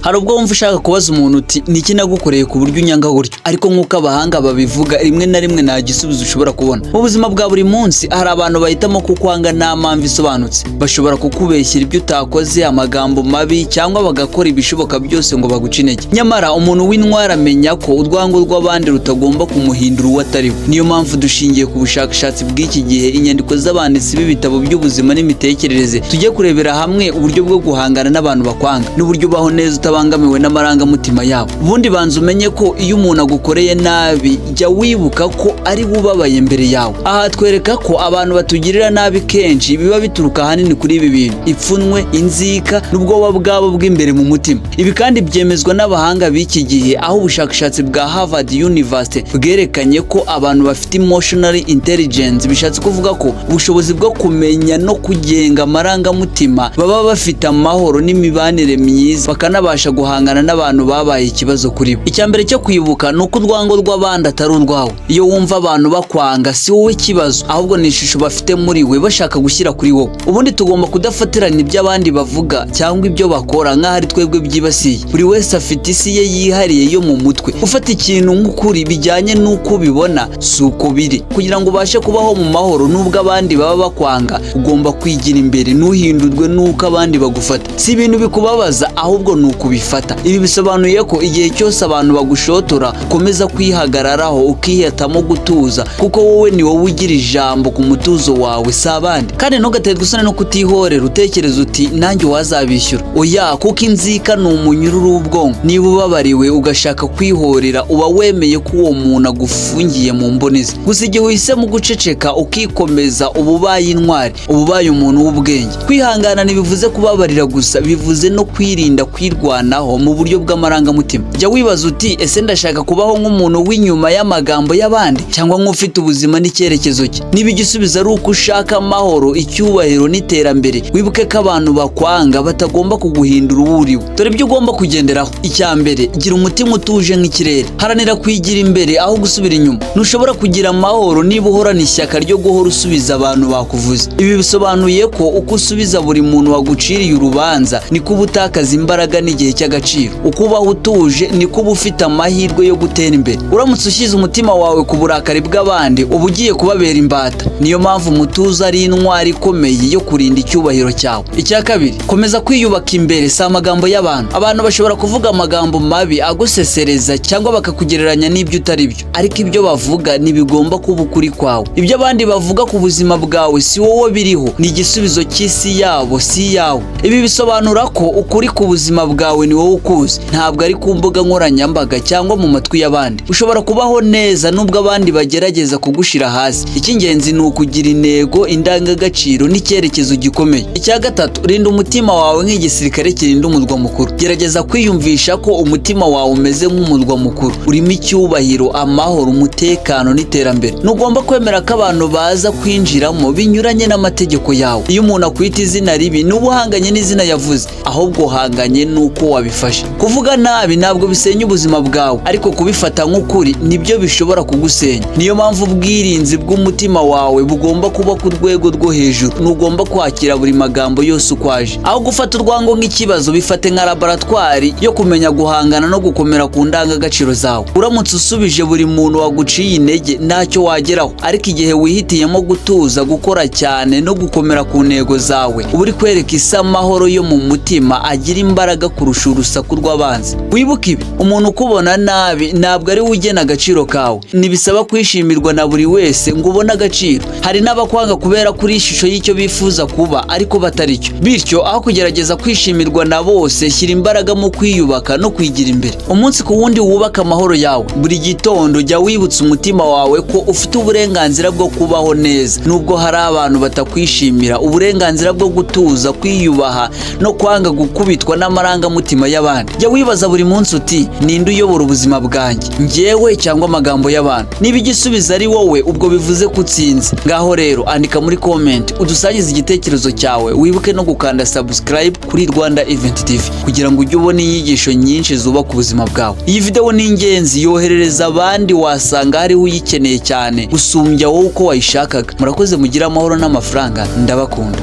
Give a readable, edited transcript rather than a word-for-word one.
Hari ubwo wumva ushaka kubaza umuntu uti niki nagukoreye ku buryo unyanga gutyo, ariko nk'uko abahanga babivuga rimwe na rimwe nta gisubizo ushobora kubona. Mu buzima bwa buri munsi hari abantu bahitamo kukwanga nta mpamvu isobanutse. Bashobora kukubeshyira ibyo utakoze, amagambo mabi, cyangwa bagakora ibishoboka byose ngo baguce intege. Nyamara umuntu w'intwari amenya ko urwango rw'abandi rutagomba kumuhindura uwo atari we. Niyo mpamvu dushingiye ku bushakashatsi bw'iki gihe, inyandiko z'abanditsi b'ibitabo by'ubuzima n'imitekerereze, tujye kurebera hamwe uburyo bwo guhangana n'abantu bakwanga n'uburyo ubaho neza utabangamiwe n'amarangamutima yabo. Ubundi banza umenye ko iyo umuntu agukoreye nabi, jya wibuka ko ari bubabaye mbere yawe. Aha twereka ko abantu batugirira nabi kenshi biba bituruka ahanini kuri ibi bintu: ipfunwe, inzika n'ubwoba bwabo bw'imbere mu mutima. Ibi kandi byemezwa n'abahanga b'iki gihe, aho ubushakashatsi bwa Harvard University bwerekanye ko abantu bafite emotional intelligence, bishatse kuvuga ko ubushobozi bwo kumenya no kugenga amarangamutima, baba bafite amahoro n'imibanire myiza, bakanabasha guhangana n'abantu babaye ikibazo kuri bo. Icya mbere cyo kwibuka ni uko urwango rw'abandi atari urwawe. Iyo wumva abantu bakwanga, si wowe ikibazo, ahubwo ni ishusho bafite muri we bashaka gushyira kuri wowe. Ubundi tugomba kudafatirana ibyo abandi bavuga cyangwa ibyo bakora nk'aho ari twebwe byibasiye. Buri wese afite isi ye yihariye yo mu mutwe. Ufata ikintu nk'ukuri bijyanye n'uko ubibona, si uko biri. Kugira ngo ubashe kubaho mu mahoro nubwo abandi baba bakwanga, ugomba kwigira imbere, ntuhindurwe n'uko abandi bagufata. Si ibintu bikubabaza, ahubwo ni ukubifata. Ibi bisobanuye ko igihe cyose abantu bagushotora, ukomeza kwihagararaho ukihitamo gutuza, kuko wowe ni wowe ugira ijambo ku mutuzo wawe, si abandi. Kandi ntugaterwe isoni no kutihorera utekereza uti nanjye wazabishyura. Oya, kuko inzika ni umunyururu w'ubwonko. Niba ubabariwe ugashaka kwihorera, uba wemeye ko uwo muntu agufungiye mu mboni ze. Gusa igihe uhisemo guceceka ukikomeza, uba ubaye intwari, uba ubaye umuntu w'ubwenge. Kwihangana ntibivuze kubabarira gusa, bivuze no kwirinda kwirwanaho mu buryo bw'amarangamutima. Jya wibaza uti ese ndashaka kubaho nk'umuntu w'inyuma y'amagambo y'abandi, cyangwa nk'ufite ubuzima n'icyerekezo cye? Niba igisubizo ari uko ushaka amahoro, icyubahiro n'iterambere, wibuke ko abantu bakwanga batagomba kuguhindura uwo uriwe. Dore ibyo ugomba kugenderaho. Icya mbere, gira umutima utuje nk'ikirere. Haranira kwigira imbere aho gusubira inyuma. Ntushobora kugira amahoro niba uhorana ishyaka ryo guhora usubiza abantu bakuvuze. Ibi bisobanuye ko uko usubiza buri muntu waguciriye urubanza, niko uba utakaza imbaraga n'igihe cy'agaciro. Uko ubaho utuje, niko uba ufite amahirwe yo gutera imbere. Uramutse ushyize umutima wawe ku burakari bw'abandi, uba ugiye kubabera imbata. Niyo mpamvu umutuzo ari intwari ikomeye yo kurinda icyubahiro cyawe. Icya kabiri, komeza kwiyubaka imbere, si amagambo y'abantu. Abantu bashobora kuvuga amagambo mabi agusesereza cyangwa bakakugereranya n'ibyo utari byo, ariko ibyo bavuga ntibigomba kuba ukuri kwawe. Ibyo abandi bavuga ku buzima bwawe si wowe biriho, ni igisubizo cy'isi yabo, si iyawe. Ibi bisobanura ko ukuri ku buzima bwawe ni wowe ukuzi, ntabwo ari ku mbuga nkoranyambaga cyangwa mu matwi y'abandi. Ushobora kubaho neza nubwo abandi bagerageza kugushira hasi. Icy'ingenzi ni ukugira intego, indangagaciro n'icyerekezo gikomeye. Icya gatatu, rinda umutima wawe nk'igisirikare kirinda umurwa mukuru. Gerageza kwiyumvisha ko umutima wawe umeze nk'umurwa mukuru, urimo icyubahiro, amahoro, umutekano n'iterambere. Ntugomba kwemera ko abantu baza kwinjiramo binyuranye n'amategeko yawe. Iyo umuntu akwita izina ribi, n'uba uhanganye n'izina yavuze, ahubwo uhanganye n'uko wabifashe. Kuvuga nabi ntabwo bisenya ubuzima bwawe, ariko kubifata nk'ukuri nibyo bishobora kugusenya. Niyo mpamvu ubwirinzi bw'umutima wawe bugomba kuba ku rwego rwo hejuru. Ntugomba kwakira buri magambo yose uko aje. Aho gufata urwango nk'ikibazo, bifate nka laboratwari yo kumenya guhangana no gukomera ku ndangagaciro zawe. Uramutse usubije buri muntu waguciye intege, ntacyo wageraho. Ariko igihe wihitiyemo gutuza, gukora cyane no gukomera ku ntego zawe, uba uri kwereka isi amahoro yo mu mutima agira imbaraga kurusha urusaku rw'abanzi. Wibuke ibi: umuntu ukubona nabi ntabwo ari we ugena agaciro kawe. Ntibisaba kwishimirwa na buri wese ngo ubone agaciro. Hari n'abakwanga kubera kuri ishusho y'icyo bifuza kuba ariko batari cyo. Bityo aho kugerageza kwishimirwa na bose, shyira imbaraga mu kwiyubaka no kwigira imbere. Umunsi ku wundi wubaka amahoro yawe. Buri gitondo jya wibutsa umutima wawe ko ufite uburenganzira bwo kubaho neza, nubwo hari abantu batakwishimira. Uburenganzira bwo gutuza, kwiyubaha no kwanga gukubitwa n'amarangamutima y'abandi. Jya wibaza buri munsi uti ninde uyobora ubuzima bwanjye, njyewe cyangwa amagambo y'abantu? Niba igisubizo ari wowe, ubwo bivuze ko utsinze. Ngaho rero andika muri comment udusangize igitekerezo cyawe. Wibuke no gukanda subscribe kuri Rwanda Event TV kugira ngo ujye ubona inyigisho nyinshi zubaka ubuzima bwawe. Iyi video ni ingenzi, yoherereza abandi wasanga hariho uyikeneye cyane gusumbya wowe uko wayishakaga. Murakoze, mugira amahoro n'amafaranga. Ndabakunda.